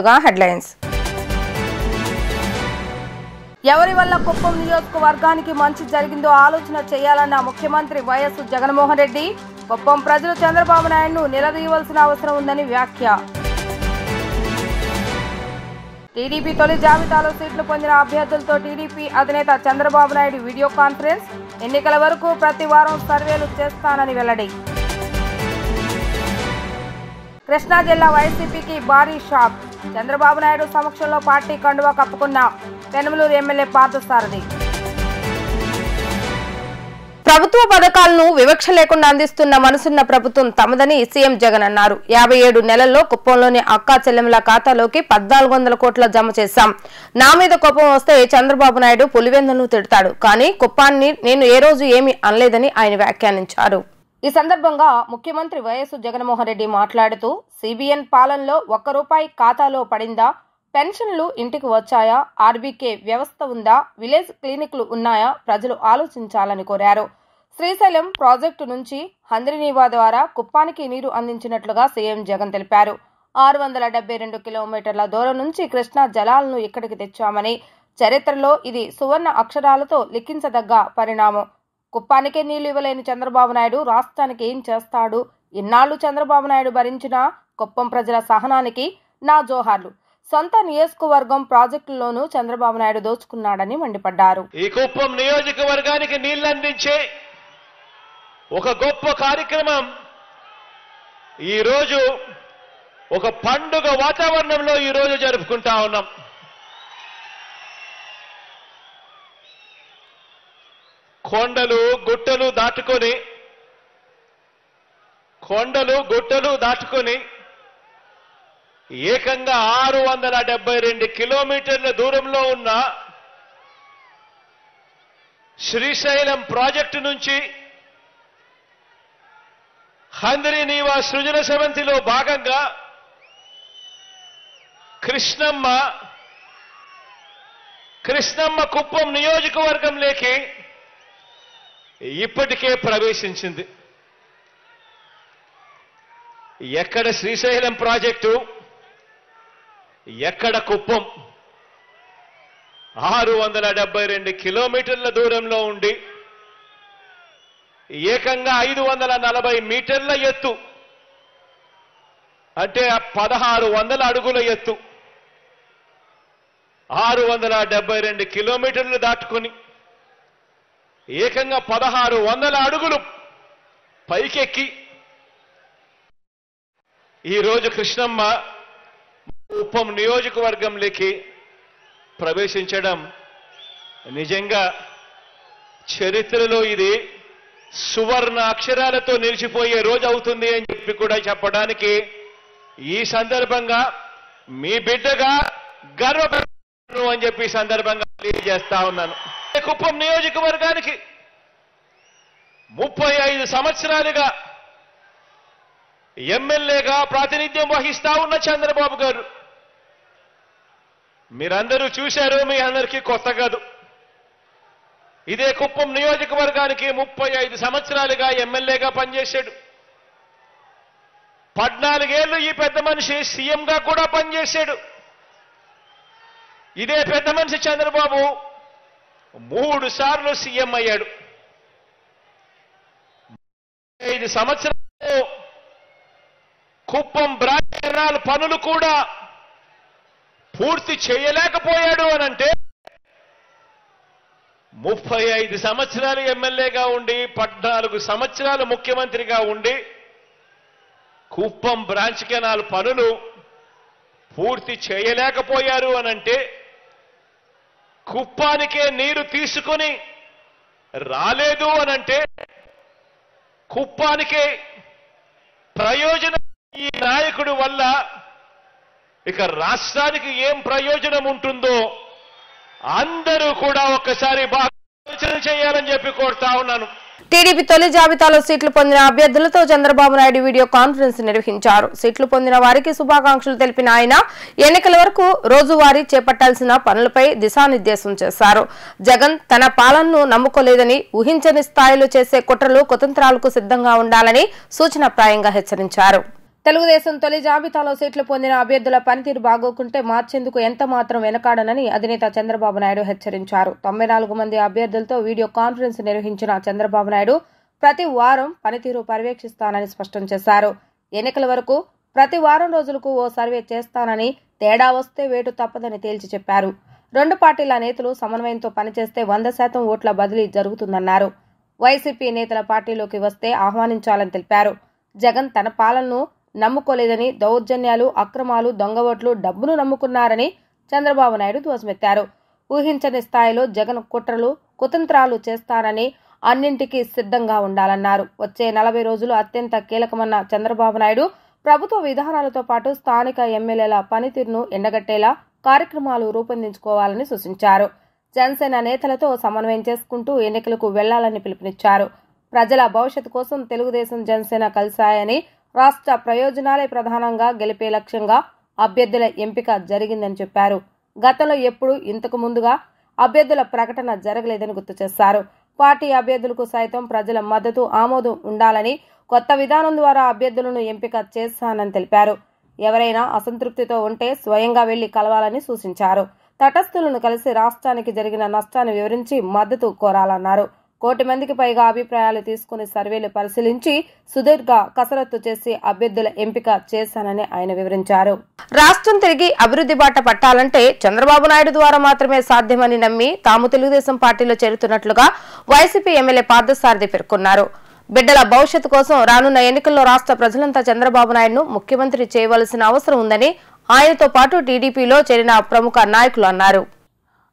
ముందుగా హెడ్లైన్స్. ఎవరి వల్ల కుప్పం నియోజకవర్గానికి మంచి జరిగిందో ఆలోచన చేయాలన్న ముఖ్యమంత్రి వైఎస్ జగన్మోహన్ రెడ్డి. కుప్పం ప్రజలు చంద్రబాబు నాయుడును నిలదీయవలసిన అవసరం ఉందని వ్యాఖ్య. టీడీపీ తొలి జాబితాలో సీట్లు పొందిన అభ్యర్థులతో టీడీపీ అధినేత చంద్రబాబు నాయుడు వీడియో కాన్ఫరెన్స్. ఎన్నికల వరకు ప్రతి వారం సర్వేలు చేస్తానని వెల్లడి. కృష్ణా జిల్లా వైసీపీకి భారీ షాక్. చంద్రబాబు నాయుడు సమక్షంలో పార్టీ కండువా కప్పుకున్న పెనమలూరు ఎమ్మెల్యే పార్థసారథి. ప్రభుత్వ పథకాలను వివక్ష లేకుండా అందిస్తున్న మనసున్న ప్రభుత్వం తమదని సీఎం జగన్ అన్నారు. 57 నెలల్లో కుప్పంలోని అక్కా చెల్లెముల ఖాతాలోకి 1400 కోట్ల జమ చేశాం. నా మీద కోపం వస్తే చంద్రబాబు నాయుడు పులివెందులను తిడతాడు, కానీ కుప్పాన్ని నేను ఏ రోజు ఏమీ అనలేదని ఆయన వ్యాఖ్యానించారు. ఈ సందర్భంగా ముఖ్యమంత్రి వైఎస్ జగన్మోహన్ రెడ్డి మాట్లాడుతూ, సిబిఎన్ పాలనలో ₹1 ఖాతాలో పడిందా, పెన్షన్లు ఇంటికి వచ్చాయా, ఆర్బీకే వ్యవస్థ ఉందా, విలేజ్ క్లినిక్లు ఉన్నాయా, ప్రజలు ఆలోచించాలని కోరారు. శ్రీశైలం ప్రాజెక్టు నుంచి హంద్రినీవా ద్వారా కుప్పానికి నీరు అందించినట్లుగా సీఎం జగన్ తెలిపారు. 672 కిలోమీటర్ల దూరం నుంచి కృష్ణా జలాలను ఇక్కడికి తెచ్చామని, చరిత్రలో ఇది సువర్ణ అక్షరాలతో లిఖించదగ్గ పరిణామం. కుప్పానికే నీళ్లు ఇవ్వలేని చంద్రబాబు నాయుడు రాష్ట్రానికి ఏం చేస్తాడు? ఇన్నాళ్లు చంద్రబాబు నాయుడు భరించిన కుప్పం ప్రజల సహనానికి నా జోహార్లు. సొంత నియోజకవర్గం ప్రాజెక్టుల్లోనూ చంద్రబాబు నాయుడు దోచుకున్నాడని మండిపడ్డారు. ఈ కుప్పం నియోజకవర్గానికి నీళ్లు అందించే ఒక గొప్ప కార్యక్రమం ఈ రోజు ఒక పండుగ వాతావరణంలో ఈ రోజు జరుపుకుంటా ఉన్నాం. కొండలు గుట్టలు దాటుకొని ఏకంగా 672 కిలోమీటర్ల దూరంలో ఉన్న శ్రీశైలం ప్రాజెక్టు నుంచి హంద్రినీవా సృజన సమితిలో భాగంగా కృష్ణమ్మ కుప్పం నియోజకవర్గంలోకి ఇప్పటికే ప్రవేశించింది. ఎక్కడ శ్రీశైలం ప్రాజెక్టు, ఎక్కడ కుప్పం? 672 కిలోమీటర్ల దూరంలో ఉండి ఏకంగా 540 మీటర్ల ఎత్తు, అంటే 1600 అడుగుల ఎత్తు, 672 కిలోమీటర్లు దాటుకుని ఏకంగా 1600 అడుగులు పైకెక్కి ఈరోజు కృష్ణమ్మ కుప్పం నియోజకవర్గంలోకి ప్రవేశించడం నిజంగా చరిత్రలో ఇది సువర్ణ అక్షరాలతో నిలిచిపోయే రోజు అవుతుంది అని చెప్పి కూడా చెప్పడానికి ఈ సందర్భంగా మీ బిడ్డగా గర్వపడుతున్నాను అని చెప్పి ఈ సందర్భంగా తెలియజేస్తా ఉన్నాను. కుప్పం నియోజకవర్గానికి 35 సంవత్సరాలుగా ఎమ్మెల్యేగా ప్రాతినిధ్యం వహిస్తా ఉన్న చంద్రబాబు గారు, మీరందరూ చూశారు, మీ అందరికీ కొత్త కాదు. ఇదే కుప్పం నియోజకవర్గానికి 35 సంవత్సరాలుగా ఎమ్మెల్యేగా పనిచేశాడు. 14 ఏళ్లు ఈ పెద్ద మనిషి సీఎంగా కూడా పనిచేశాడు. ఇదే పెద్ద మనిషి చంద్రబాబు 3 సార్లు సీఎం అయ్యాడు. 5 సంవత్సరాలు కుప్పం బ్రాంచ్ కెనాల్ పనులు కూడా పూర్తి చేయలేకపోయాడు అనంటే 35 సంవత్సరాలు ఎమ్మెల్యేగా ఉండి 14 సంవత్సరాలు ముఖ్యమంత్రిగా ఉండి కుప్పం బ్రాంచ్ కెనాల్ పనులు పూర్తి చేయలేకపోయారు అనంటే, కుప్పానికే నీరు తీసుకొని రాలేదు అనంటే, కుప్పానికే ప్రయోజనం ఈ నాయకుడి వల్ల ఇక రాష్ట్రానికి ఏం ప్రయోజనం ఉంటుందో అందరూ కూడా ఒక్కసారి బాగా ఆలోచన చేయాలని చెప్పి కోరుతా ఉన్నాను. టీడీపీ తొలి జాబితాలో సీట్లు పొందిన అభ్యర్థులతో చంద్రబాబు నాయుడు వీడియో కాన్ఫరెన్స్ నిర్వహించారు. సీట్లు పొందిన వారికి శుభాకాంక్షలు తెలిపిన ఆయన ఎన్నికల వరకు రోజువారీ చేపట్టాల్సిన పనులపై దిశానిర్దేశం చేశారు. జగన్ తన పాలనను నమ్ముకోలేదని, ఊహించని స్థాయిలో చేసే కుట్రలు కుతంత్రాలకు సిద్ధంగా ఉండాలని సూచనప్రాయంగా హెచ్చరించారు. తెలుగుదేశం తొలి జాబితాలో సీట్లు పొందిన అభ్యర్థుల పనితీరు బాగోకుంటే మార్చేందుకు ఎంత మాత్రం వెనకాడనని అధినేత చంద్రబాబు నాయుడు హెచ్చరించారు. 94 మంది అభ్యర్థులతో వీడియో కాన్ఫరెన్స్ నిర్వహించిన చంద్రబాబు నాయుడు ప్రతి వారం పనితీరు పర్యవేక్షిస్తానని స్పష్టం చేశారు. ఎన్నికల వరకు ప్రతి వారం రోజులకు ఓ సర్వే చేస్తానని, తేడా వస్తే వేటు తప్పదని తేల్చి చెప్పారు. రెండు పార్టీల నేతలు సమన్వయంతో పనిచేస్తే 100% ఓట్ల బదిలీ జరుగుతుందన్నారు. వైసీపీ నేతల పార్టీలోకి వస్తే ఆహ్వానించాలని తెలిపారు. జగన్ తన పాలనను నమ్ముకోలేదని, దౌర్జన్యాలు, అక్రమాలు, దొంగ ఓట్లు, డబ్బును నమ్ముకున్నారని చంద్రబాబు నాయుడు ధ్వజమెత్తారు. ఊహించని స్థాయిలో జగన్ కుట్రలు, కుతంత్రాలు చేస్తారని, అన్నింటికీ సిద్ధంగా ఉండాలన్నారు. వచ్చే 40 రోజులు అత్యంత కీలకమన్న చంద్రబాబు నాయుడు ప్రభుత్వ విధానాలతో పాటు స్థానిక ఎమ్మెల్యేల పనితీరును ఎండగట్టేలా కార్యక్రమాలు రూపొందించుకోవాలని సూచించారు. జనసేన నేతలతో సమన్వయం చేసుకుంటూ ఎన్నికలకు వెళ్లాలని పిలుపునిచ్చారు. ప్రజల భవిష్యత్తు కోసం తెలుగుదేశం, జనసేన కలిశాయని, రాష్ట్ర ప్రయోజనాలే ప్రధానంగా గెలిపే లక్ష్యంగా అభ్యర్థుల ఎంపిక జరిగిందని చెప్పారు. గతంలో ఎప్పుడూ ఇంతకు ముందుగా అభ్యర్థుల ప్రకటన జరగలేదని గుర్తు చేశారు. పార్టీ అభ్యర్థులకు సైతం ప్రజల మద్దతు, ఆమోదం ఉండాలని కొత్త విధానం ద్వారా అభ్యర్థులను ఎంపిక చేస్తానని తెలిపారు. ఎవరైనా అసంతృప్తితో ఉంటే స్వయంగా వెళ్లి కలవాలని సూచించారు. తటస్థులను కలిసి రాష్ట్రానికి జరిగిన నష్టాన్ని వివరించి మద్దతు కోరాలన్నారు. 1 కోటి మందికి పైగా అభిప్రాయాలు తీసుకుని సర్వేలు పరిశీలించి సుదీర్ఘ కసరత్తు చేసి అభ్యర్థుల ఎంపిక చేశానని ఆయన వివరించారు. రాష్ట్రం తిరిగి అభివృద్ధి బాట పట్టాలంటే చంద్రబాబు నాయుడు ద్వారా మాత్రమే సాధ్యమని నమ్మి తాము తెలుగుదేశం పార్టీలో చేరుతున్నట్లుగా వైసీపీ ఎమ్మెల్యే పార్థసారథి పేర్కొన్నారు. బిడ్డల భవిష్యత్తు కోసం రానున్న ఎన్నికల్లో రాష్ట్ర ప్రజలంతా చంద్రబాబు నాయుడును ముఖ్యమంత్రి చేయవలసిన అవసరం ఉందని ఆయనతో పాటు టీడీపీలో చేరిన ప్రముఖ నాయకులు అన్నారు.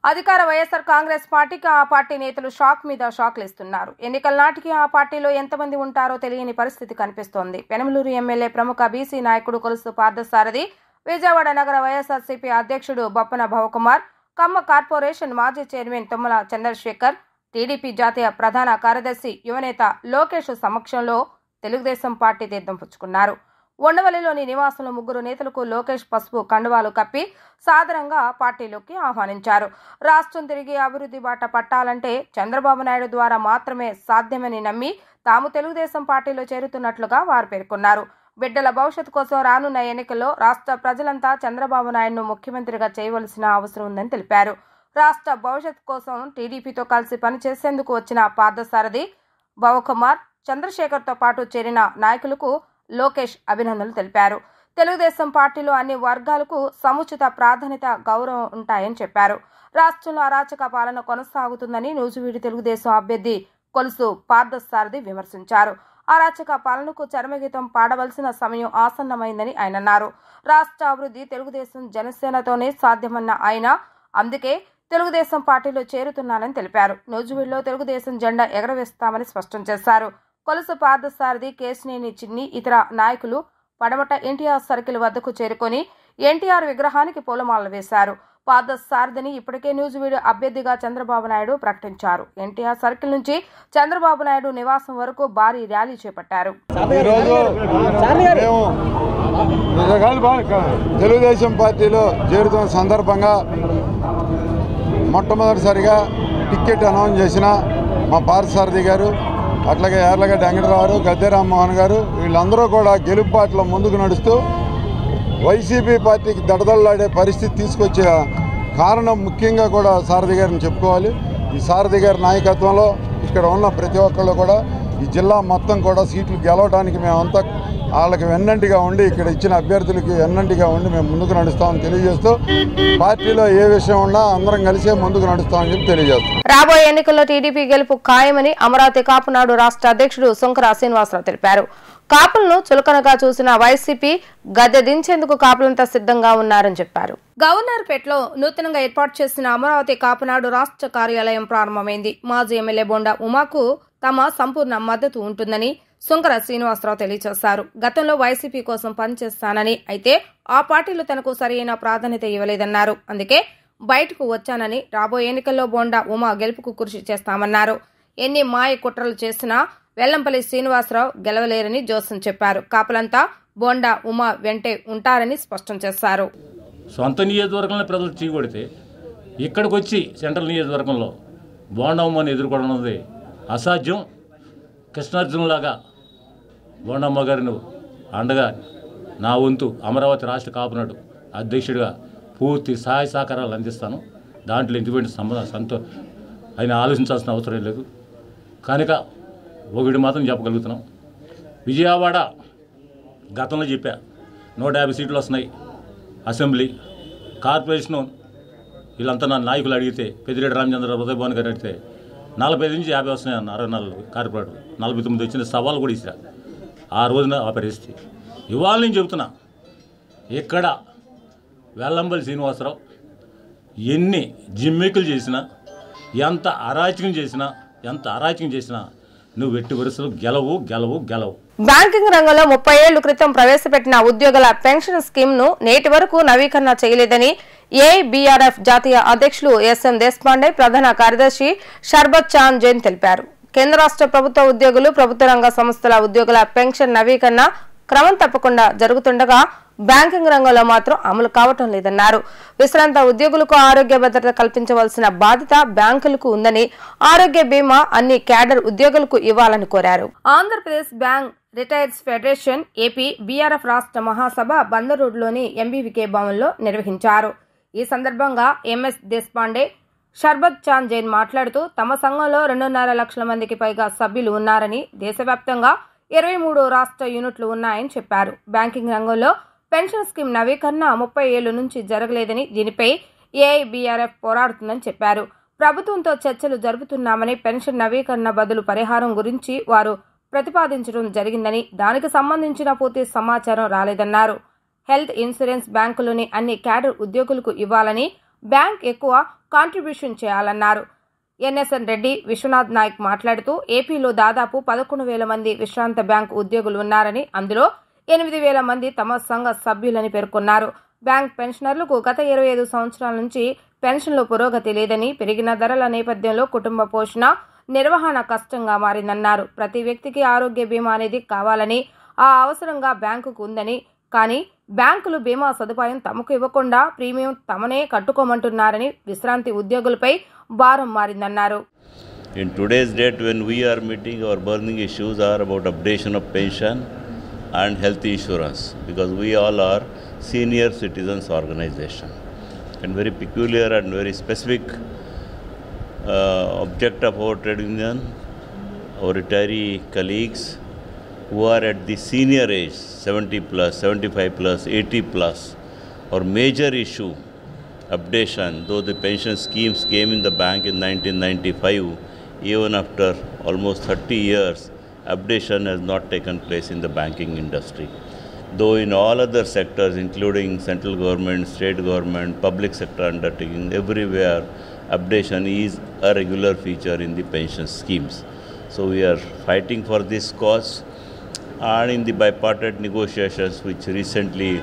అధికార వైఎస్ఆర్ కాంగ్రెస్ పార్టీకి ఆ పార్టీ నేతలు షాక్ మీద షాక్లు ఇస్తున్నారు. ఎన్నికల నాటికి ఆ పార్టీలో ఎంతమంది ఉంటారో తెలియని పరిస్థితి కనిపిస్తోంది. పెనమలూరు ఎమ్మెల్యే ప్రముఖ బీసీ నాయకుడు కొలుసు పార్థసారథి, విజయవాడ నగర వైఎస్ఆర్సీపీ అధ్యక్షుడు బొప్పన భవకుమార్, ఖమ్మ కార్పొరేషన్ మాజీ చైర్మన్ తుమ్మల చంద్రశేఖర్, టీడీపీ జాతీయ ప్రధాన కార్యదర్శి యువనేత లోకేష్ సమక్షంలో తెలుగుదేశం పార్టీ తీర్థం పుచ్చుకున్నారు. ఉండవల్లిలోని నివాసంలో 3 నేతలకు లోకేష్ పసుపు కండువాలు కప్పి సాదరంగా పార్టీలోకి ఆహ్వానించారు. రాష్ట్రం తిరిగి అభివృద్ధి బాట పట్టాలంటే చంద్రబాబు నాయుడు ద్వారా మాత్రమే సాధ్యమని నమ్మి తాము తెలుగుదేశం పార్టీలో చేరుతున్నట్లుగా వారు పేర్కొన్నారు. బిడ్డల భవిష్యత్తు కోసం రానున్న ఎన్నికల్లో రాష్ట్ర ప్రజలంతా చంద్రబాబు నాయుడును ముఖ్యమంత్రిగా చేయవలసిన అవసరం ఉందని తెలిపారు. రాష్ట్ర భవిష్యత్తు కోసం టీడీపీతో కలిసి పనిచేసేందుకు వచ్చిన పార్థసారథి, భవకుమార్, చంద్రశేఖర్తో పాటు చేరిన నాయకులకు లోకేష్ అభినందనలు తెలిపారు. తెలుగుదేశం పార్టీలో అన్ని వర్గాలకు సముచిత ప్రాధాన్యత, గౌరవం ఉంటాయని చెప్పారు. రాష్ట్రంలో అరాచక పాలన కొనసాగుతుందని నూజివీడు తెలుగుదేశం అభ్యర్థి కొలుసు పార్థసారథి విమర్శించారు. అరాచక పాలనకు చరమగీతం పాడవలసిన సమయం ఆసన్నమైందని ఆయన అన్నారు. రాష్ట్ర అభివృద్ధి తెలుగుదేశం, జనసేనతోనే సాధ్యమన్న ఆయన అందుకే తెలుగుదేశం పార్టీలో చేరుతున్నానని తెలిపారు. నూజివీడులో తెలుగుదేశం జెండా ఎగరవేస్తామని స్పష్టం చేశారు. కొలుసు పార్థసారథి, కేశినేని చిన్ని, ఇతర నాయకులు పడమట ఎన్టీఆర్ సర్కిల్ వద్దకు చేరుకొని ఎన్టీఆర్ విగ్రహానికి పూలమాలలు వేశారు. పార్థసారథిని ఇప్పటికే నూజివీడు అభ్యర్థిగా చంద్రబాబు నాయుడు ప్రకటించారు. ఎన్టీఆర్ సర్కిల్ నుంచి చంద్రబాబు నాయుడు నివాసం వరకు భారీ ర్యాలీ చేపట్టారు. తెలుగుదేశం పార్టీలో చేరుతున్న సందర్భంగా మొట్టమొదటిసారిగా టికెట్ అనౌన్స్ చేసిన మా పార్థసారథి గారు, అట్లాగే యార్లగడ్డ వెంకటరావు, గద్దె రామ్మోహన్ గారు, వీళ్ళందరూ కూడా గెలుపు బాటలో ముందుకు నడుస్తూ వైసీపీ పార్టీకి దడదల్లాడే పరిస్థితి తీసుకొచ్చే కారణం ముఖ్యంగా కూడా సారథి గారిని చెప్పుకోవాలి. ఈ సారథి గారి నాయకత్వంలో ఇక్కడ ఉన్న ప్రతి ఒక్కళ్ళు కూడా ఈ జిల్లా మొత్తం కూడా సీట్లు గెలవడానికి మేమంతా వాళ్ళకి వెన్నంటిగా ఉండి, ఇక్కడ ఇచ్చిన అభ్యర్థులకి వెన్నంటిగా ఉండి మేము ముందుకు నడుస్తామని తెలియజేస్తూ పార్టీలో ఏ విషయం ఉన్నా అందరం కలిసే ముందుకు నడుస్తామని చెప్పి తెలియజేస్తాం. రాబోయే ఎన్నికల్లో టీడీపీ గెలుపు ఖాయమని అమరావతి కాపునాడు రాష్ట్ర అధ్యక్షుడు సుంకర శ్రీనివాసరావు తెలిపారు. కాపులను చులకనగా చూసిన వైసీపీ గద్దె దించేందుకు కాపులంతా సిద్ధంగా ఉన్నారని చెప్పారు. గవర్నర్పేటలో నూతనంగా ఏర్పాటు చేసిన అమరావతి కాపునాడు రాష్ట్ర కార్యాలయం ప్రారంభమైంది. మాజీ ఎమ్మెల్యే బొండా ఉమాకు తమ సంపూర్ణ మద్దతు ఉంటుందని సుంకర శ్రీనివాసరావు తెలియజేశారు. గతంలో వైసీపీ కోసం పనిచేస్తానని, అయితే ఆ పార్టీలో తనకు సరైన ప్రాధాన్యత ఇవ్వలేదన్నారు. అందుకే బయటకు వచ్చానని, రాబోయే ఎన్నికల్లో బొండా ఉమా గెలుపుకు కృషి చేస్తామన్నారు. ఎన్ని మాయ కుట్రలు చేసినా వెల్లంపల్లి శ్రీనివాసరావు గెలవలేరని జోసన్ చెప్పారు. కాపులంతా బొండా ఉమా వెంటే ఉంటారని స్పష్టం చేశారు. సొంత నియోజకవర్గంలో ప్రజలు చీకొడితే ఇక్కడికి వచ్చి సెంట్రల్ నియోజకవర్గంలో బొండా ఉమాని ఎదుర్కోవడం అనేది అసాధ్యం. కృష్ణార్జునులాగా బొండమ్మ గారిని అండగా నా వంతు అమరావతి రాష్ట్ర కాపునాడు అధ్యక్షుడిగా పూర్తి సహాయ సహకారాలు అందిస్తాను. దాంట్లో ఎటువంటి ఆయన ఆలోచించాల్సిన అవసరం లేదు. కనుక ఒకటి మాత్రం చెప్పగలుగుతున్నాం, విజయవాడ గతంలో చెప్పా 150 సీట్లు వస్తున్నాయి. అసెంబ్లీ కార్పొరేషను వీళ్ళంతా నా నాయకులు అడిగితే పెద్దిరెడ్డి రామచంద్ర ఉదయభవన్ గారు అడిగితే 45 నుంచి 50 వస్తున్నాయన్న 64 కార్పొరేటర్ 49 వచ్చిన సవాళ్ళు కూడా ఇచ్చా. ఆ రోజున ఆ పరిస్థితి. ఇవాళ నేను చెబుతున్నా, ఇక్కడ వెల్లంపల్లి శ్రీనివాసరావు ఎన్ని జిమ్మికులు చేసినా, ఎంత అరాచకం చేసినా నువ్వు ఎట్టి వరుసలు గెలవు. బ్యాంకింగ్ రంగంలో 30 ఏళ్ల క్రితం ప్రవేశపెట్టిన ఉద్యోగుల పెన్షన్ స్కీమ్ ను నేటి వరకు నవీకరణ చేయలేదని ఏఐబీఆర్ఎఫ్ జాతీయ అధ్యక్షులు ఎస్ఎం దేశపాండే, ప్రధాన కార్యదర్శి షర్బత్ చాంద్ జైన్ తెలిపారు. కేంద్ర రాష్ట్ర ప్రభుత్వ ఉద్యోగులు, ప్రభుత్వ రంగ సంస్థల ఉద్యోగుల పెన్షన్ నవీకరణ క్రమం తప్పకుండా జరుగుతుండగా బ్యాంకింగ్ రంగంలో మాత్రం అమలు కావటం లేదన్నారు. విశ్రాంత ఉద్యోగులకు ఆరోగ్య భద్రత కల్పించవలసిన బాధ్యత బ్యాంకులకు ఉందని, ఆరోగ్య బీమా అన్ని క్యాడర్ ఉద్యోగులకు ఇవ్వాలని కోరారు. Andhra Pradesh bank retires federation AP BRF రాష్ట్ర మహాసభ బందర్ రోడ్లోని ఎంబీవీకే భవన్లో నిర్వహించారు. ఈ సందర్భంగా ఎంఎస్ దేశపాండే, షర్బత్ చాంద్ జైన్ మాట్లాడుతూ తమ సంఘంలో 2.5 లక్షల మందికి పైగా సభ్యులు ఉన్నారని, దేశవ్యాప్తంగా 23 రాష్ట్ర యూనిట్లు ఉన్నాయని చెప్పారు. బ్యాంకింగ్ రంగంలో పెన్షన్ స్కీమ్ నవీకరణ 30 ఏళ్ల నుంచి జరగలేదని, దీనిపై ఏఐబీఆర్ఎఫ్ పోరాడుతుందని చెప్పారు. ప్రభుత్వంతో చర్చలు జరుపుతున్నామని, పెన్షన్ నవీకరణ బదులు పరిహారం గురించి వారు ప్రతిపాదించడం జరిగిందని, దానికి సంబంధించిన పూర్తి సమాచారం రాలేదన్నారు. హెల్త్ ఇన్సూరెన్స్ బ్యాంకులోని అన్ని క్యాడర్ ఉద్యోగులకు ఇవ్వాలని, బ్యాంక్ ఎక్కువ కాంట్రిబ్యూషన్ చేయాలన్నారు. ఎన్ఎస్ఎన్ రెడ్డి, విశ్వనాథ్ నాయక్ మాట్లాడుతూ ఏపీలో దాదాపు 11,000 మంది విశ్రాంత బ్యాంకు ఉద్యోగులు ఉన్నారని, అందులో 8,000 మంది తమ సంఘ సభ్యులని పేర్కొన్నారు. బ్యాంక్ పెన్షనర్లకు గత 25 సంవత్సరాల నుంచి పెన్షన్లో పురోగతి లేదని, పెరిగిన ధరల నేపథ్యంలో కుటుంబ పోషణ, నిర్వహణ కష్టంగా మారిందన్నారు. ప్రతి వ్యక్తికి ఆరోగ్య బీమా అనేది కావాలని, ఆ అవసరంగా బ్యాంకుకు ఉందని, కానీ బ్యాంకులు బీమా సదుపాయం తమకు ఇవ్వకుండా ప్రీమియం తమనే కట్టుకోమంటున్నారని విశ్రాంతి ఉద్యోగులపై భారం మారిందన్నారు. In today's date, when we are meeting, our burning issues are about updation of pension and health insurance, because we all are senior citizens organization, and very peculiar and very specific object of our trade union, our retiree colleagues who are at the senior age, 70 plus, 75 plus, 80 plus, our major issue, updation, though the pension schemes came in the bank in 1995, even after almost 30 years, updation has not taken place in the banking industry. Though in all other sectors, including central government, state government, public sector undertaking, everywhere, updation is a regular feature in the pension schemes. So we are fighting for this cause, and in the bipartite negotiations which recently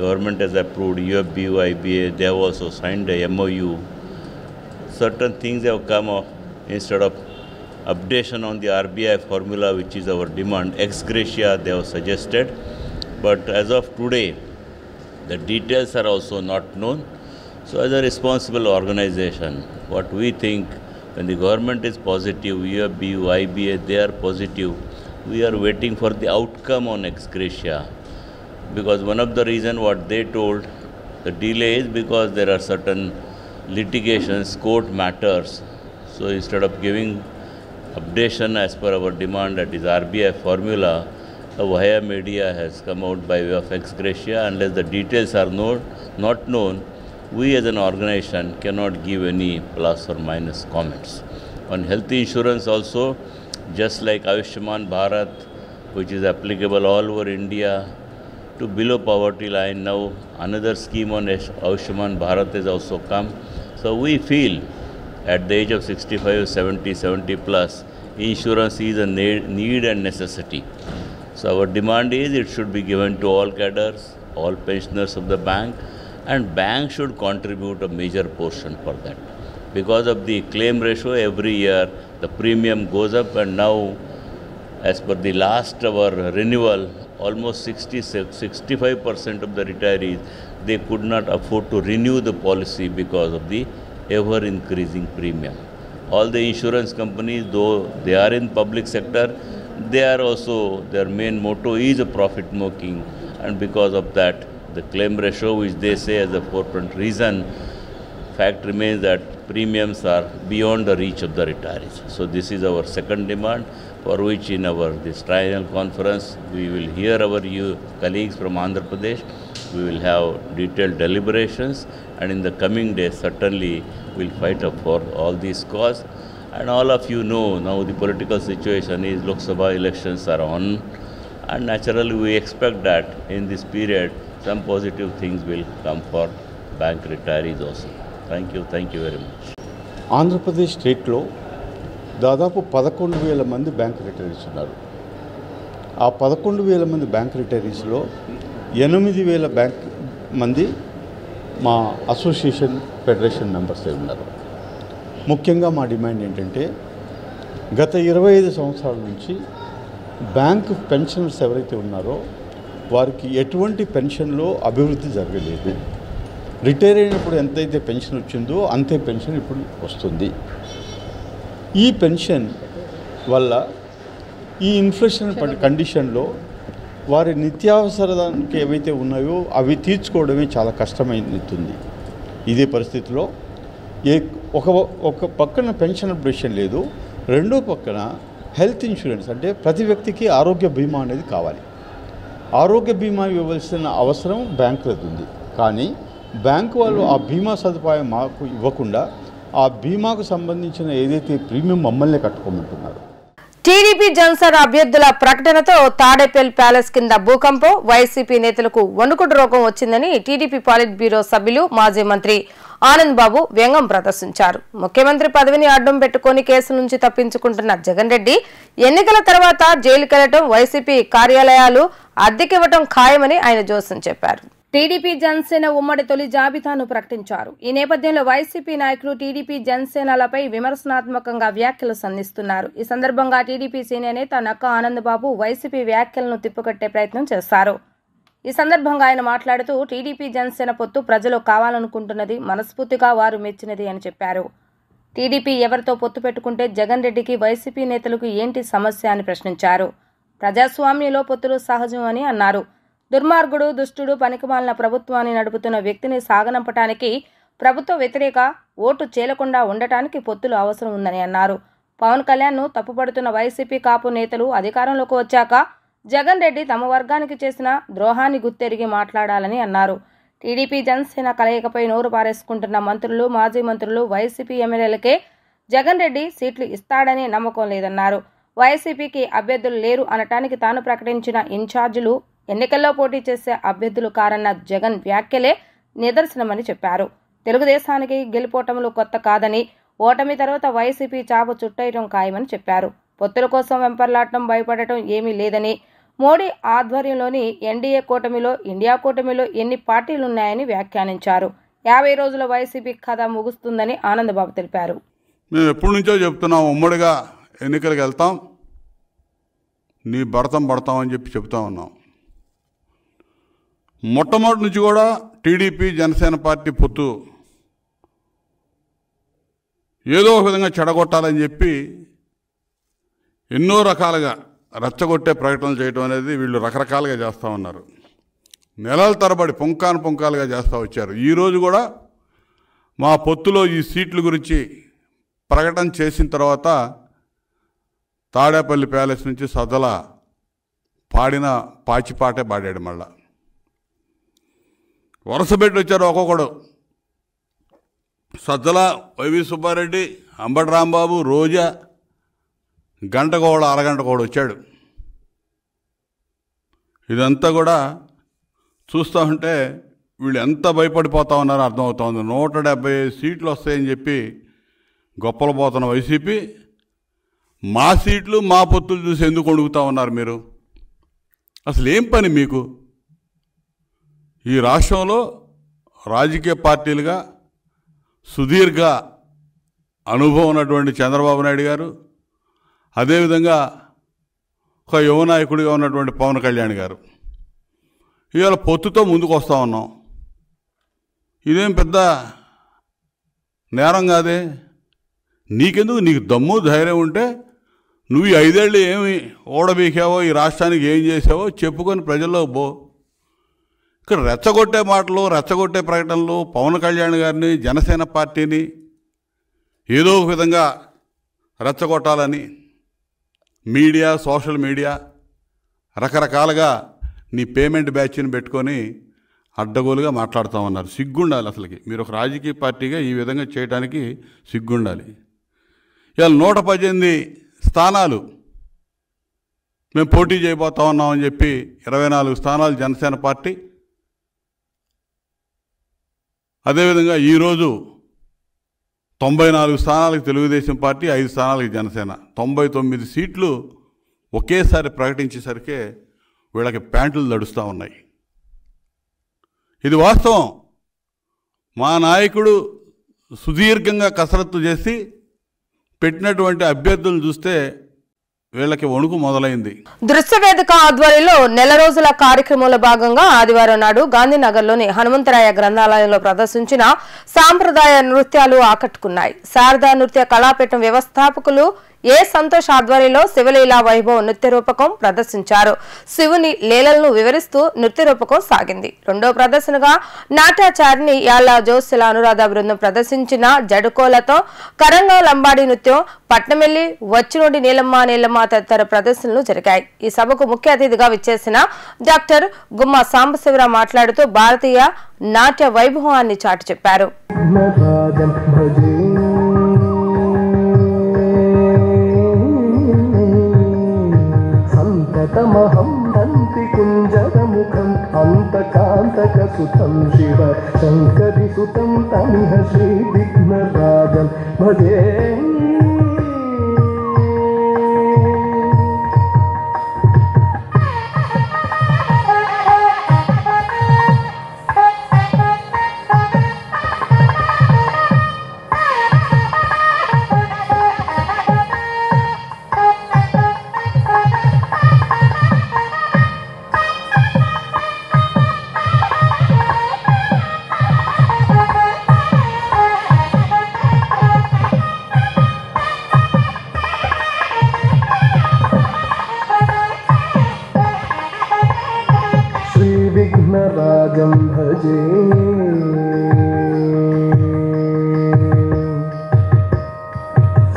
government has approved, UFBU, IBA, they have also signed a MOU. Certain things have come up. Instead of updation on the RBI formula, which is our demand, ex gratia they have suggested. But as of today, the details are also not known. So as a responsible organization, what we think, when the government is positive, UFBU, IBA, they are positive, we are waiting for the outcome on ex gratia. Because one of the reasons what they told, the delay is because there are certain litigations, court matters. So instead of giving updation as per our demand, that is RBI formula, via media has come out by way of ex gratia. Unless the details are not known, we as an organization cannot give any plus or minus comments. On health insurance also, just like Ayushman Bharat, which is applicable all over India, to below poverty line, now another scheme on Ayushman Bharat has also come. So we feel at the age of 65, 70, 70 plus, insurance is a need and necessity. So our demand is it should be given to all cadres, all pensioners of the bank, and bank should contribute a major portion for that. Because of the claim ratio, every year the premium goes up, and now as per the last our renewal, almost 65% of the retirees, they could not afford to renew the policy because of the ever increasing premium. All the insurance companies, though they are in public sector, they are also, their main motto is a profit making, and because of that, the claim ratio, which they say as the forefront reason, fact remains that premiums are beyond the reach of the retirees. So this is our second demand, for which in our this triennial conference we will hear our colleagues from Andhra Pradesh. We will have detailed deliberations, and in the coming days certainly we'll fight up for all these cause. And all of you know now the political situation is Lok Sabha elections are on, and naturally we expect that in this period some positive things will come for bank retirees also. Thank you very much. Andhra Pradesh స్టేట్లో దాదాపు 11,000 మంది bank retirees ఉన్నారు. ఆ 11,000 మంది bank రిటైరీస్లో 8,000 bank మంది మా association federation మెంబర్సే ఉన్నారు. ముఖ్యంగా మా డిమాండ్ ఏంటంటే గత 25 సంవత్సరాల నుంచి బ్యాంక్ పెన్షనర్స్ ఎవరైతే ఉన్నారో వారికి ఎటువంటి పెన్షన్లో అభివృద్ధి జరగలేదు. రిటైర్ అయినప్పుడు ఎంతైతే పెన్షన్ వచ్చిందో అంతే పెన్షన్ ఇప్పుడు వస్తుంది. ఈ పెన్షన్ వల్ల ఈ ఇన్ఫ్లేషన్ కండిషన్లో వారి నిత్యావసరానికి ఏవైతే ఉన్నాయో అవి తీర్చుకోవడమే చాలా కష్టమైతుంది. ఇదే పరిస్థితిలో ఒక పక్కన పెన్షన్ అప్డేషన్ లేదు, రెండో పక్కన హెల్త్ ఇన్సూరెన్స్ అంటే ప్రతి వ్యక్తికి ఆరోగ్య బీమా అనేది కావాలి. ఆరోగ్య బీమా ఇవ్వవలసిన అవసరం బ్యాంకులది ఉంది. కానీ బ్యాంకు వాళ్ళు ఆ బీమా సదుపాయం మాకు ఇవ్వకుండా ఆ బీమాకు సంబంధించిన ఏదైతే ప్రీమియం మమ్మల్ని కట్టుకోమంటున్నారు. టీడీపీ జనసేన అభ్యర్థుల ప్రకటనతో తాడేపల్లి ప్యాలెస్ కింద భూకంపం, వైసీపీ నేతలకు వణుకుడు రోగం వచ్చిందని టీడీపీ పాలిట్ బ్యూరో సభ్యులు మాజీ మంత్రి ఆనంద్ బాబు వ్యంగ్యం ప్రదర్శించారు. ముఖ్యమంత్రి పదవిని అడ్డం పెట్టుకుని కేసు నుంచి తప్పించుకుంటున్న జగన్ రెడ్డి ఎన్నికల తర్వాత జైలుకెళ్లడం, వైసీపీ కార్యాలయాలు అద్దెకివ్వడం ఖాయమని ఆయన జోస్యం చెప్పారు. టీడీపీ జనసేన ఉమ్మడి తొలి జాబితాను ప్రకటించారు. ఈ నేపథ్యంలో వైసీపీ నాయకులు టీడీపీ జనసేనలపై విమర్శనాత్మకంగా వ్యాఖ్యలు సంధిస్తున్నారు. ఈ సందర్భంగా టీడీపీ సీనియర్ నేత నక్కా ఆనంద్ బాబు వైసీపీ వ్యాఖ్యలను తిప్పికొట్టే ప్రయత్నం చేశారు. ఈ సందర్భంగా ఆయన మాట్లాడుతూ టీడీపీ జనసేన పొత్తు ప్రజలు కావాలనుకుంటున్నది, మనస్ఫూర్తిగా వారు మెచ్చినది అని చెప్పారు. టీడీపీ ఎవరితో పొత్తు పెట్టుకుంటే జగన్ రెడ్డికి, వైసీపీ నేతలకు ఏంటి సమస్య అని ప్రశ్నించారు. ప్రజాస్వామ్యంలో పొత్తులు సహజం అని అన్నారు. దుర్మార్గుడు, దుష్టుడు, పనికిమాలిన ప్రభుత్వాన్ని నడుపుతున్న వ్యక్తిని సాగనంపటానికి, ప్రభుత్వ వ్యతిరేక ఓటు చేలకుండా ఉండటానికి పొత్తులు అవసరం ఉందని అన్నారు. పవన్ కళ్యాణ్ను తప్పుపడుతున్న వైసీపీ కాపు నేతలు అధికారంలోకి వచ్చాక జగన్ రెడ్డి తమ వర్గానికి చేసిన ద్రోహాన్ని గుర్తెరిగి మాట్లాడాలని అన్నారు. టీడీపీ జనసేన కలయికపై నోరు పారేసుకుంటున్న మంత్రులు, మాజీ మంత్రులు, వైసీపీ ఎమ్మెల్యేలకే జగన్ రెడ్డి సీట్లు ఇస్తాడనే నమ్మకం లేదన్నారు. వైసీపీకి అభ్యర్థులు లేరు అనటానికి తాను ప్రకటించిన ఇన్ఛార్జీలు ఎన్నికల్లో పోటీ చేసే అభ్యర్థులు కారన్న జగన్ వ్యాఖ్యలే నిదర్శనమని చెప్పారు. తెలుగుదేశానికి గెలుపోటములు కొత్త కాదని, ఓటమి తర్వాత వైసీపీ చాప చుట్టేయడం ఖాయమని చెప్పారు. పొత్తుల కోసం వెంపర్లాటం, భయపడటం ఏమీ లేదని, మోడీ ఆధ్వర్యంలోని ఎన్డీఏ కూటమిలో, ఇండియా కూటమిలో ఎన్ని పార్టీలున్నాయని వ్యాఖ్యానించారు. 50 రోజుల వైసీపీ కథ ముగుస్తుందని ఆనందబాబు తెలిపారు. మేము ఎప్పటి నుంచో చెప్తున్నాం, ఉమ్మడిగా ఎన్నికలకు వెళ్తాం, నీ భరతం పడతాం అని చెప్తా ఉన్నాం. మొట్టమొదటి నుంచి కూడా టీడీపీ జనసేన పార్టీ పొత్తు ఏదో ఒక విధంగా చెడగొట్టాలని చెప్పి ఎన్నో రకాలుగా రెచ్చగొట్టే ప్రకటనలు చేయడం అనేది వీళ్ళు రకరకాలుగా చేస్తూ ఉన్నారు. నెలల తరబడి పుంకాలుగా చేస్తూ వచ్చారు. ఈరోజు కూడా మా పొత్తులో ఈ సీట్ల గురించి ప్రకటన చేసిన తర్వాత తాడేపల్లి ప్యాలెస్ నుంచి సద్దల పాడిన పాచిపాటే పాడాడు. మళ్ళా వరుస పెట్టి వచ్చారు ఒక్కొక్కడు. సద్దల, వైవి సుబ్బారెడ్డి, అంబటి రాంబాబు, రోజా, గంటకోడు, అరగంటకోడు వచ్చాడు. ఇదంతా కూడా చూస్తూ ఉంటే వీళ్ళు ఎంత భయపడిపోతా ఉన్నారో అర్థమవుతోంది. 175 సీట్లు వస్తాయని చెప్పి గొప్పలు పోతున్న వైసీపీ మా సీట్లు, మా పొత్తులు చూసి ఎందుకు అడుగుతూ ఉన్నారు మీరు? అసలు ఏం పని మీకు? ఈ రాష్ట్రంలో రాజకీయ పార్టీలుగా సుదీర్ఘ అనుభవం ఉన్నటువంటి చంద్రబాబు నాయుడు గారు, అదేవిధంగా ఒక యువ నాయకుడిగా ఉన్నటువంటి పవన్ కళ్యాణ్ గారు ఇవాళ పొత్తుతో ముందుకు వస్తూ ఉన్నాం. ఇదేం పెద్ద నేరం కాదే. నీకెందుకు? నీకు దమ్ము ధైర్యం ఉంటే నువ్వు ఈ 5 ఏళ్ళు ఏమి ఓడబీకావో, ఈ రాష్ట్రానికి ఏం చేసావో చెప్పుకొని ప్రజల్లో పో. ఇక్కడ రెచ్చగొట్టే మాటలు, రెచ్చగొట్టే ప్రకటనలు, పవన్ కళ్యాణ్ గారిని, జనసేన పార్టీని ఏదో ఒక విధంగా రెచ్చగొట్టాలని మీడియా, సోషల్ మీడియా రకరకాలుగా నీ పేమెంట్ బ్యాచ్ని పెట్టుకొని అడ్డగోలుగా మాట్లాడుతూ ఉన్నారు. సిగ్గుండాలి అసలుకి. మీరు ఒక రాజకీయ పార్టీగా ఈ విధంగా చేయడానికి సిగ్గుండాలి. ఇవాళ 118 స్థానాలు మేము పోటీ చేయబోతా ఉన్నామని చెప్పి 24 స్థానాలు జనసేన పార్టీ, అదేవిధంగా ఈరోజు 94 స్థానాలకు తెలుగుదేశం పార్టీ, 5 స్థానాలకు జనసేన, 99 సీట్లు ఒకేసారి ప్రకటించేసరికి వీళ్ళకి ప్యాంట్లు దడుస్తూ ఉన్నాయి. ఇది వాస్తవం. మా నాయకుడు సుదీర్ఘంగా కసరత్తు చేసి పెట్టినటువంటి అభ్యర్థులను చూస్తే వీళ్ళకి వణుకు మొదలైంది. దృశ్య వేదిక ఆధ్వర్యంలో నెల రోజుల కార్యక్రమంలో భాగంగా ఆదివారం నాడు గాంధీనగర్లోని హనుమంతరాయ గ్రంథాలయంలో ప్రదర్శించిన సాంప్రదాయ నృత్యాలు ఆకట్టుకున్నాయి. శారదా నృత్య కళాపీఠం వ్యవస్థాపకులు ఏ సంతోష్ ఆధ్వర్యంలో శివలీలా వైభవ్ నృత్య రూపకం ప్రదర్శించారు. శివుని లీలలను వివరిస్తూ నృత్య రూపకం సాగింది. రెండో ప్రదర్శనగా నాట్యాచారిణి యాళ్ల జోస్యుల అనురాధ బృందం ప్రదర్శించిన జడుకోలతో కరంగా లంబాడి నృత్యం, పట్నమెల్లి, వచ్చినోడి నీలమ్మ నీలమ్మ తదితర ప్రదర్శనలు జరిగాయి. ఈ సభకు ముఖ్య అతిథిగా విచ్చేసిన డాక్టర్ గుమ్మ సాంబశివరావు మాట్లాడుతూ భారతీయ నాట్య వైభవాన్ని చాటి చెప్పారు. తమహం దంతి కుంజరముఖం అంతకాంతక సుతం శివ శంకరి సుతం తమిహ శ్రీ విఘ్నరాజం భజే. విఘ్నరాజం భజే.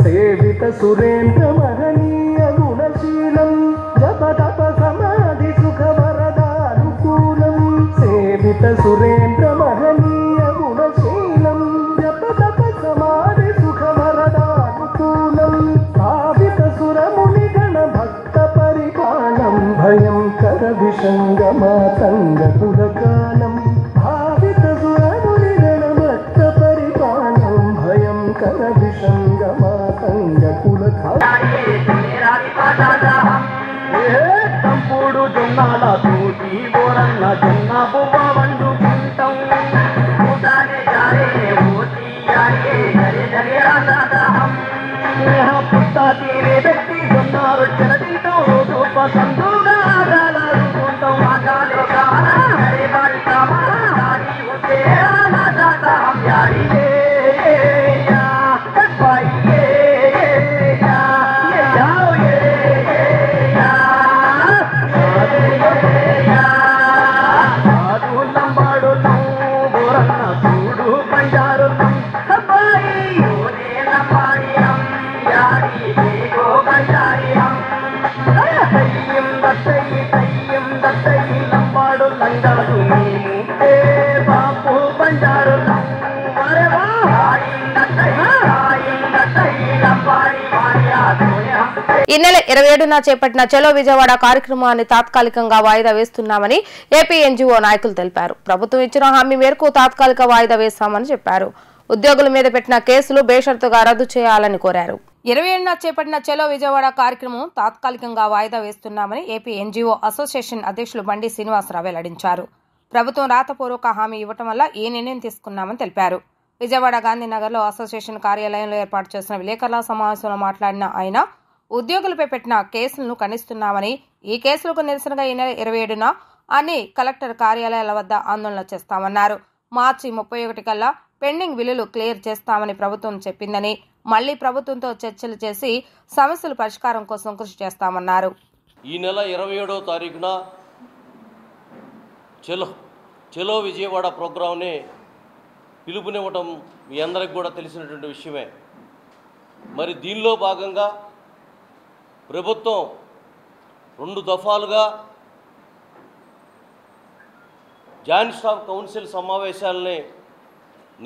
సేవిత సురేంద్ర మహనీయ గుణశీలం జప తప సమాధి సుఖ వరదానుకూలం. సేవిత సురేంద్ర మహనీయ గుణశీలం జప తప సమాధి సుఖ వరదానుకూలం. భావిత సురముని గణ భక్త పరిపాలం భయంకర విషంగమాతంగ పురకాలం. భావిత సురముని గణ భక్త పరిపాలం భయంకర విషంగమాతంగ పురకాలం. తంపుడు జొన్నాల తోటి బోరన్న జొన్న బొబ్బ వండుకుంటాం. పుట్ట తీరే వ్యక్తి జొన్న రొట్టెల తింటాం. గొప్ప సందుగా ఆగాలనుకుంటాం. లంబాడు బోరన్న చూడు పంజారు లంబాడు లంగాడు బాపు పంజారు. ఈ నెల 27న చేపట్టిన చలో విజయవాడ కార్యక్రమాన్ని తాత్కాలికంగా వాయిదా వేస్తున్నామని ఏపీ ఎన్జీఓ నాయకులు తెలిపారు. ప్రభుత్వం ఇచ్చిన హామీ మేరకు తాత్కాలిక వాయిదా వేస్తామని చెప్పారు. ఉద్యోగుల మీద పెట్టిన కేసులు బేషరతుగా రద్దు చేయాలని కోరారు. 27న చేపట్టిన చలో విజయవాడ కార్యక్రమం తాత్కాలికంగా వాయిదా వేస్తున్నామని ఏపీ ఎన్జీఓ అసోసియేషన్ అధ్యక్షులు బండి శ్రీనివాసరావు వెల్లడించారు. ప్రభుత్వం రాతపూర్వక హామీ ఇవ్వటం వల్ల ఈ నిర్ణయం తీసుకున్నామని తెలిపారు. విజయవాడ గాంధీనగర్లో అసోసియేషన్ కార్యాలయంలో ఏర్పాటు చేసిన విలేకరుల సమావేశంలో మాట్లాడిన ఆయన ఉద్యోగులపై పెట్టిన కేసులను ఖండిస్తున్నామని, ఈ కేసులకు నిరసనగా ఈ నెల 27న అన్ని కలెక్టర్ కార్యాలయాల వద్ద ఆందోళన చేస్తామన్నారు. మార్చి 31 కల్లా పెండింగ్ బిల్లులు క్లియర్ చేస్తామని ప్రభుత్వం చెప్పిందని, మళ్లీ ప్రభుత్వంతో చర్చలు చేసి సమస్యల పరిష్కారం కోసం కృషి చేస్తామన్నారు. ఈ నెల 27వ తారీఖున చలో చెలో విజయవాడ ప్రోగ్రాంని పిలుపునివ్వటం మీ అందరికి కూడా తెలిసినటువంటి విషయమే. మరి దీనిలో భాగంగా ప్రభుత్వం 2 దఫాలుగా జాయింట్ స్టాఫ్ కౌన్సిల్ సమావేశాలని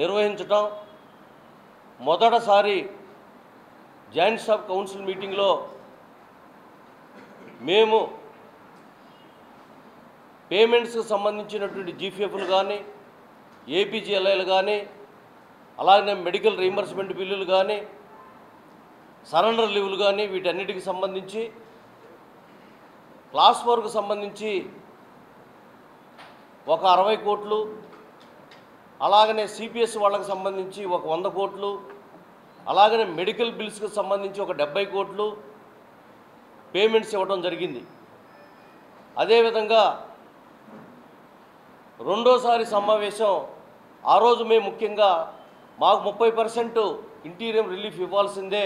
నిర్వహించటం, మొదటిసారి జాయింట్ స్టాఫ్ కౌన్సిల్ మీటింగ్లో మేము పేమెంట్స్కి సంబంధించినటువంటి జీపీఎఫ్లు కానీ, ఏపీజీఎల్ఐలు కానీ, అలాగే మెడికల్ రీయింబర్స్మెంట్ బిల్లులు కానీ, సరెండర్ లీవులు కానీ, వీటన్నిటికి సంబంధించి క్లాస్ 4కు సంబంధించి ఒక 60 కోట్లు, అలాగనే సిపిఎస్ వాళ్ళకి సంబంధించి ఒక 100 కోట్లు, అలాగనే మెడికల్ బిల్స్కి సంబంధించి ఒక 70 కోట్లు పేమెంట్స్ ఇవ్వడం జరిగింది. అదేవిధంగా రెండోసారి సమావేశం ఆ రోజు మేము ముఖ్యంగా మాకు 30% ఇంటీరియం రిలీఫ్ ఇవ్వాల్సిందే,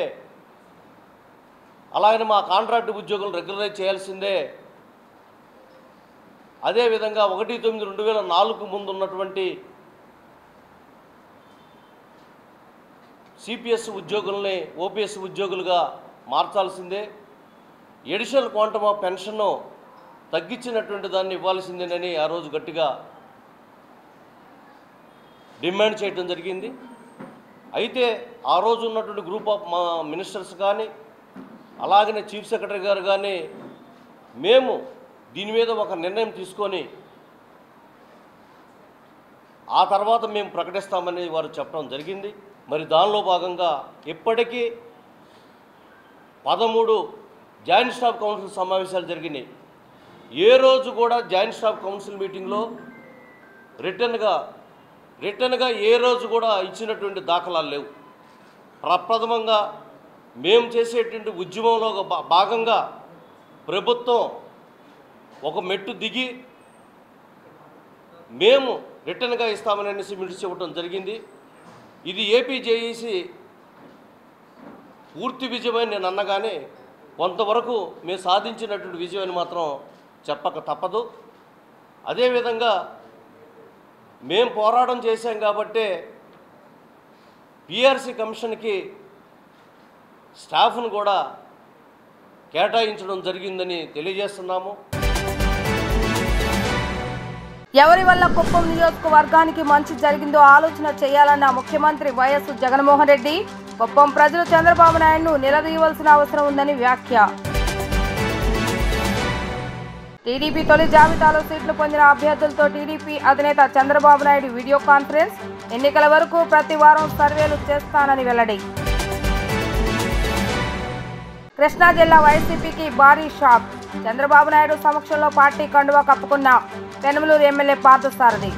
అలాగనే మా కాంట్రాక్ట్ ఉద్యోగులు రెగ్యులరైజ్ చేయాల్సిందే, అదేవిధంగా 1/9/2004కు ముందు ఉన్నటువంటి సిపిఎస్ ఉద్యోగుల్ని ఓపీఎస్ ఉద్యోగులుగా మార్చాల్సిందే, ఎడిషనల్ క్వాంటమ్ ఆఫ్ పెన్షన్ను తగ్గించినటువంటి దాన్ని ఇవ్వాల్సిందేనని ఆ రోజు గట్టిగా డిమాండ్ చేయడం జరిగింది. అయితే ఆ రోజు ఉన్నటువంటి గ్రూప్ ఆఫ్ మా మినిస్టర్స్ కానీ, అలాగనే చీఫ్ సెక్రటరీ గారు కానీ మేము దీని మీద ఒక నిర్ణయం తీసుకొని ఆ తర్వాత మేము ప్రకటిస్తామని వారు చెప్పడం జరిగింది. మరి దానిలో భాగంగా ఇప్పటికీ 13 జాయింట్ స్టాఫ్ కౌన్సిల్ సమావేశాలు జరిగినాయి. ఏ రోజు కూడా జాయింట్ స్టాఫ్ కౌన్సిల్ మీటింగ్లో రిటర్న్గా ఏ రోజు కూడా ఇచ్చినటువంటి దాఖలాలు లేవు. ప్రప్రథమంగా మేము చేసేటువంటి ఉద్యమంలో భాగంగా ప్రభుత్వం ఒక మెట్టు దిగి మేము రిటర్న్గా ఇస్తామని అనేసి మిడిసి ఇవ్వడం జరిగింది. ఇది ఏపీజేఈసీ పూర్తి విజయమని నేను అన్నగానే కొంతవరకు మేము సాధించినటువంటి విజయాన్ని మాత్రం చెప్పక తప్పదు. అదేవిధంగా మేము పోరాటం చేశాం కాబట్టే పిఆర్సీ కమిషన్కి స్టాఫ్ను కూడా కేటాయించడం జరిగిందని తెలియజేస్తున్నాము. ఎవరి వల్ల కుప్పం నియోజకవర్గానికి మంచి జరిగిందో ఆలోచన చేయాలన్న ముఖ్యమంత్రి వైఎస్ జగన్మోహన్ రెడ్డి కుప్పం ప్రజలు చంద్రబాబు నాయుడును నిలదీయవలసిన అవసరం ఉందని వ్యాఖ్య. టీడీపీ తొలి జాబితాలో సీట్లు పొందిన అభ్యర్థులతో టీడీపీ అధినేత చంద్రబాబు నాయుడు వీడియో కాన్ఫరెన్స్. ఎన్నికల వరకు ప్రతి వారం సర్వేలు చేస్తానని వెల్లడి. కృష్ణా జిల్లా వైసీపీకి భారీ షాక్. చంద్రబాబు నాయుడు సమక్షంలో పార్టీ కండువా కప్పుకున్న పెనమలూరు ఎమ్మెల్యే పార్థసారథి.